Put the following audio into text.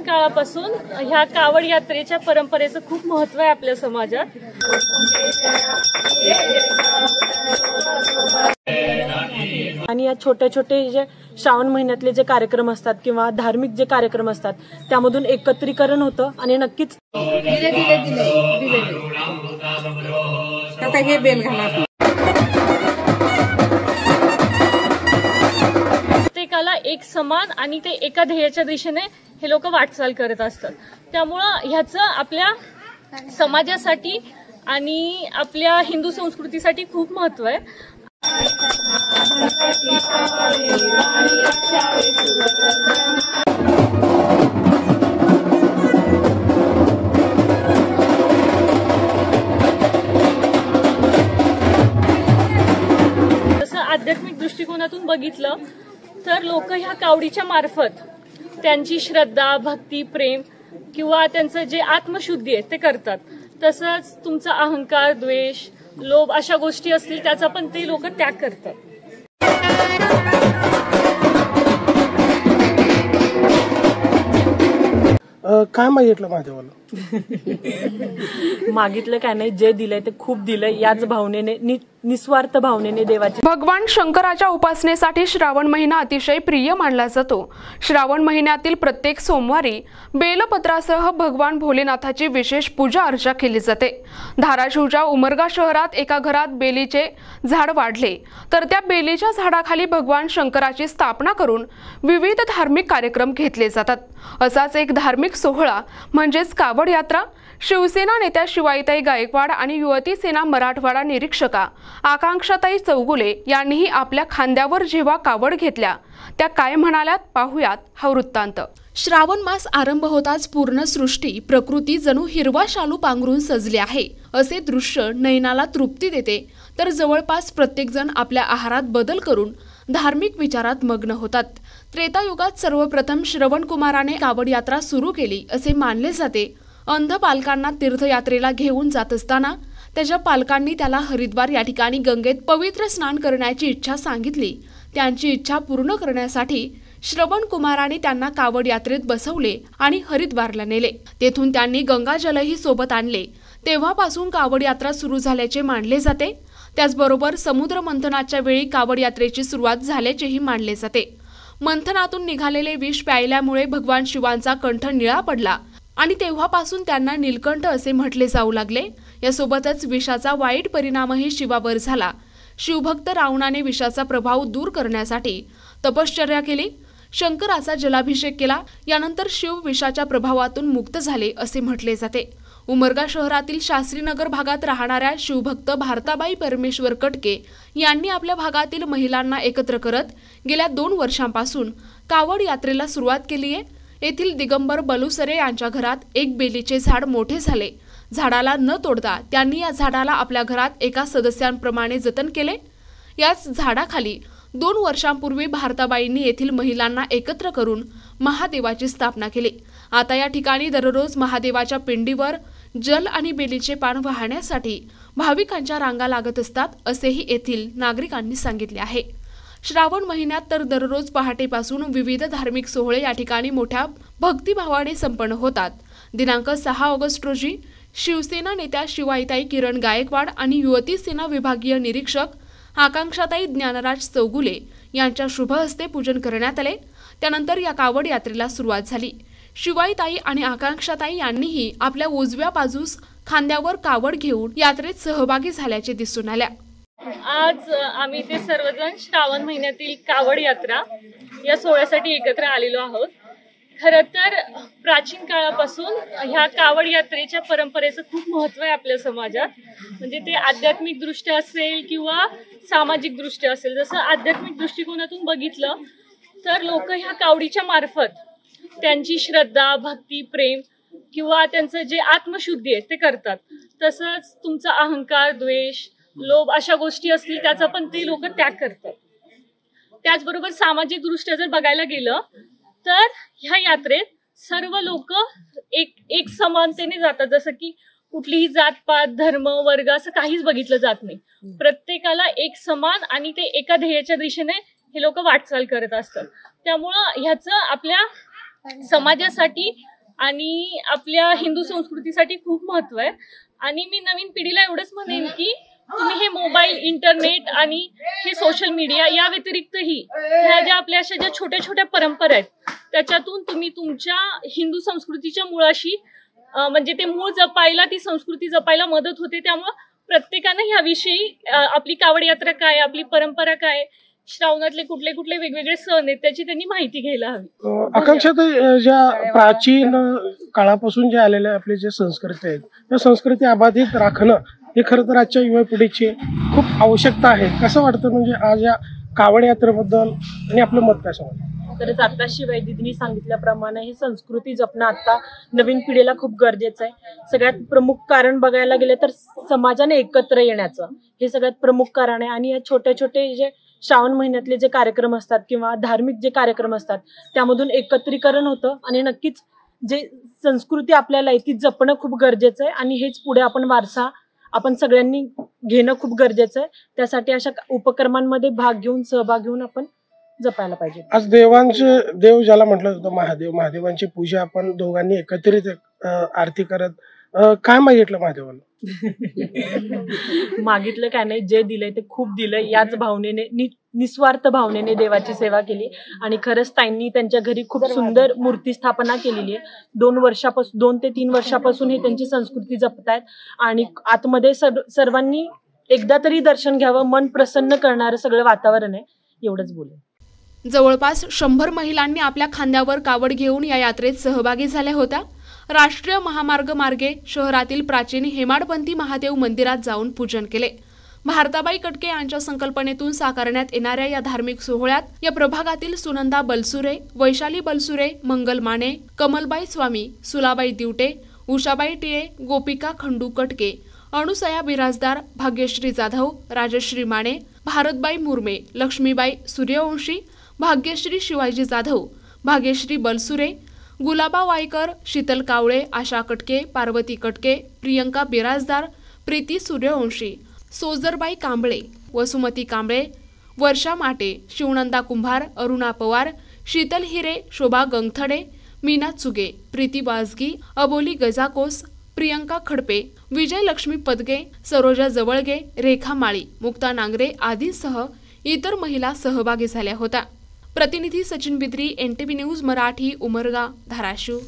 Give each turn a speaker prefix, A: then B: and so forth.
A: काळापासून ह्या कावड यात्रेच्या परंपरेचं खूप महत्त्व आहे आपल्या समाजात।
B: आणि या छोटे छोटे जे श्रावण महिन्यातले जे कार्यक्रम असतात किंवा धार्मिक जे कार्यक्रम असतात त्यामधून एकत्रीकरण होतं आणि नक्कीच
C: आता हे बेल घाला।
A: प्रत्येकाला एक समान आणि ते एका ध्येयाच्या दिशेने हे लोक वाटचाल करत असतात। त्यामुळं ह्याचं आपल्या समाजासाठी आणि आपल्या हिंदू संस्कृतीसाठी खूप महत्त्व आहे। जसं आध्यात्मिक दृष्टिकोनातून बघितलं तर लोक ह्या कावडीच्या मार्फत त्यांची श्रद्धा, भक्ती, प्रेम किंवा त्यांचं जे आत्मशुद्धी आहे ते करतात। तसंच तुमचा अहंकार, द्वेष, लोभ अशा गोष्टी असतील त्याचा पण ते लोक त्याग करतात।
D: काय मागितलं महादेवाला?
B: मागितलं काय नाही, जे दिलंय ते खूप दिलंय याच भावनेने, निस्वार्थ भावनेने देवाची।
E: भगवान शंकराच्या उपासनेसाठी श्रावण महिना अतिशय प्रिय मानला जातो। श्रावण महिन्यातील प्रत्येक सोमवारी बेलपत्रासह भगवान भोलेनाथाची विशेष पूजा अर्चा केली जाते। धाराशिवच्या उमरगा शहरात एका घरात बेलीचे झाड वाढले तर त्या बेलीच्या झाडाखाली भगवान शंकराची स्थापना करून विविध धार्मिक कार्यक्रम घेतले जातात। असाच एक धार्मिक सोहळा म्हणजेच कावड यात्रा शिवसेना नेत्या शिवाईताई गायकवाड आणि युवती सेना मराठवाडा निरीक्षका आकांक्षाताई चौगुले यांनीही आपल्या खांद्यावर जेव्हा कावड घेतल्या त्या काय म्हणाल्यात पाहूयात हा वृत्तांत।
F: श्रावण मास आरंभ होताच पूर्ण सृष्टी प्रकृती जणू हिरवा शालू पांघरून सजली आहे असे दृश्य नयनाला तृप्ती देते। तर जवळपास प्रत्येक जण आपल्या आहारात बदल करून धार्मिक विचारात मग्न होतात। त्रेतायुगात सर्वप्रथम श्रवण कुमाराने कावड यात्रा सुरू केली असे मानले जाते। अंध पालकांना तीर्थयात्रेला घेऊन जात असताना त्याच्या पालकांनी त्याला हरिद्वार या ठिकाणी गंगेत पवित्र स्नान करण्याची इच्छा सांगितली। त्यांची इच्छा पूर्ण करण्यासाठी श्रवण कुमाराने त्यांना कावड यात्रेत बसवले आणि हरिद्वारला नेले। तेथून त्यांनी गंगाजलही सोबत आणले। तेव्हापासून कावड यात्रा सुरू झाल्याचे मानले जाते। त्याचबरोबर समुद्र मंथनाच्या वेळी कावड यात्रेची सुरुवात झाल्याचेही मानले जाते। मंथनातून निघालेले विष प्यायल्यामुळे भगवान शिवांचा कंठ निळा पडला आणि तेव्हापासून त्यांना नीलकंठ असे म्हटले जाऊ लागले। यासोबतच विषाचा वाईट परिणामही शिवावर झाला। शिवभक्त रावणाने विषाचा प्रभाव दूर करण्यासाठी तपश्चर्या केली, शंकराचा जलाभिषेक केला। यानंतर शिव विषाच्या प्रभावातून मुक्त झाले असे म्हटले जाते। उमरगा शहरातील शास्त्रीनगर भागात राहणाऱ्या शिवभक्त भारताबाई परमेश्वर कटके यांनी आपल्या भागातील महिलांना एकत्र करत गेल्या 2 वर्षांपासून कावड यात्रेला सुरुवात केली आहे। येथील दिगंबर बलुसरे यांच्या घरात एक बेलीचे झाड मोठे झाले। झाडाला न तोडता त्यांनी या झाडाला आपल्या घरात एका सदस्यांप्रमाणे जतन केले। याच झाडाखाली 2 वर्षांपूर्वी भारताबाईंनी येथील महिलांना एकत्र करून महादेवाची स्थापना केली। आता या ठिकाणी दररोज महादेवाच्या पिंडीवर जल आणि बेलीचे पान वाहण्यासाठी भाविकांच्या रांगा लागत असतात असेही येथील नागरिकांनी सांगितले आहे। श्रावण महिन्यात तर दररोज पहाटेपासून विविध धार्मिक सोहळे या ठिकाणी मोठ्या भक्तिभावाने संपन्न होतात। दिनांक 6 ऑगस्ट रोजी शिवसेना नेत्या शिवाईताई किरण गायकवाड आणि युवती सेना विभागीय निरीक्षक आकांक्षाताई ज्ञानराज चौगुले यांच्या शुभ हस्ते पूजन करण्यात आले। त्यानंतर या कावड यात्रेला सुरुवात झाली। शिवाईताई आणि आकांक्षाताई यांनीही आपल्या उजव्या बाजूस खांद्यावर कावड घेऊन यात्रेत सहभागी झाल्याचे दिसून आले।
A: आज आम्ही ते सर्वजण श्रावण महिन्यातील कावड यात्रा या सोहळ्यासाठी एकत्र आलेलो आहोत। खरं तर प्राचीन काळापासून ह्या कावड यात्रेच्या परंपरेचं खूप महत्त्व आहे आपल्या समाजात। म्हणजे ते आध्यात्मिक दृष्ट्या असेल किंवा सामाजिक दृष्ट्या असेल। जसं आध्यात्मिक दृष्टिकोनातून बघितलं तर लोक ह्या कावडीच्या मार्फत त्यांची श्रद्धा, भक्ती, प्रेम किंवा त्यांचं जे आत्मशुद्धी आहे ते करतात। तसंच तुमचा अहंकार, द्वेष, लोभ अशा गोष्टी असतील त्याचा पण ते लोक त्याग करतात। त्याचबरोबर सामाजिक दृष्ट्या जर बघायला गेलं तर ह्या यात्रेत सर्व लोक एक समानतेने जातात। जसं की कुठलीही जात पात, धर्म, वर्ग असं काहीच बघितलं जात नाही। प्रत्येकाला एक समान आणि ते एका ध्येयाच्या दिशेने हे लोक वाटचाल करत असतात। त्यामुळं ह्याचं आपल्या समाजासाठी आणि आपल्या हिंदू संस्कृतीसाठी खूप महत्व आहे. आणि मी नवीन पिढीला एवढंच म्हणेन की तुम्ही हे मोबाईल, इंटरनेट आणि हे सोशल मीडिया या व्यतिरिक्तही ह्या ज्या आपल्या अशा ज्या छोट्या छोट्या परंपरा आहेत त्याच्यातून तुम्ही तुमच्या हिंदू संस्कृतीच्या मुळाशी म्हणजे ते मूळ जपायला, ती संस्कृती जपायला मदत होते. त्यामुळं प्रत्येकानं ह्याविषयी आपली कावड यात्रा काय, आपली परंपरा काय, श्रावणातले कुठले कुठले वेगवेगळे सण आहेत त्याची त्यांनी माहिती घ्यायला हवी.
D: आकांक्षा, ज्या प्राचीन काळापासून जे आलेल्या आपले जे संस्कृती आहेत त्या संस्कृती अबाधित राखणं हे खरं तर आजच्या युवा पिढीची खूप आवश्यकता आहे. कसं वाटतं म्हणजे आज या कावड यात्रेबद्दल आणि आपलं मत काय सांगा?
B: खरंच आता शिवाय दिदींनी सांगितल्याप्रमाणे ही संस्कृती जपणं आता नवीन पिढीला खूप गरजेचं आहे. सगळ्यात प्रमुख कारण बघायला गेले तर समाजाने एकत्र येण्याचं हे सगळ्यात प्रमुख कारण आहे. आणि या छोटे छोटे जे श्रावण महिन्यातले जे कार्यक्रम असतात किंवा धार्मिक जे कार्यक्रम असतात त्यामधून एकत्रीकरण होतं आणि नक्कीच जे संस्कृती आपल्याला आहे ती जपणं खूप गरजेचं आहे. आणि हेच पुढे आपण वारसा आपण सगळ्यांनी घेणं खूप गरजेचं आहे. त्यासाठी अशा उपक्रमांमध्ये भाग घेऊन, सहभाग घेऊन आपण जपायला पाहिजे.
D: आज देव ज्याला म्हटलं जातं महादेवांची पूजा आपण दोघांनी एकत्रित आरती करत काय मागितलं महादेवाला?
B: मागितलं काय नाही, जे दिलंय ते खूप दिलंय. याच भावनेने, निस्वार्थ भावनेने देवाची सेवा केली. आणि खरंच ताईंनी त्यांच्या घरी खूप सुंदर मूर्ती स्थापना केलेली आहे. 2 ते 3 वर्षापासून हे त्यांची संस्कृती जपतायत. आणि आतमध्ये सर्वांनी एकदा तरी दर्शन घ्यावं, मन प्रसन्न करणारं सगळं वातावरण आहे. एवढंच बोलेन.
F: जवळपास 100 महिलांनी आपल्या खांद्यावर कावड घेऊन या यात्रेत सहभागी झाल्या होत्या. राष्ट्रीय महामार्ग मार्गे शहरातील प्राचीन हेमाडपंथी महादेव मंदिरात जाऊन पूजन केले. भारताबाई कटके यांच्या संकल्पनेतून साकारण्यात येणाऱ्या या धार्मिक सोहळ्यात या प्रभागातील सुनंदा बलसुरे, वैशाली बलसुरे, मंगल माने, कमलबाई स्वामी, सुलाबाई दिवटे, उषाबाई टिळे, गोपिका खंडू कटके, अनुसया बिराजदार, भाग्यश्री जाधव, राजश्री माने, भारतबाई मुर्मे, लक्ष्मीबाई सूर्यवंशी, भाग्यश्री शिवाजी जाधव, भाग्यश्री बलसुरे, गुलाबा वायकर, शीतल कावळे, आशा कटके, पार्वती कटके, प्रियंका बिराजदार, प्रीती सूर्यवंशी, सोजरबाई कांबळे, वसुमती कांबळे, वर्षा माटे, शिवनंदा कुंभार, अरुणा पवार, शीतल हिरे, शोभा गंगथडे, मीना चुगे, प्रीती वाजगी, अबोली गजाकोस, प्रियंका खडपे, विजय लक्ष्मी पदगे, सरोजा जवळगे, रेखा माळी, मुक्ता नांगरे आदींसह इतर महिला सहभागी झाल्या होत्या. प्रतिनिधी सचिन बिद्री, NTV न्यूज मराठी, उमरगा, धाराशिव.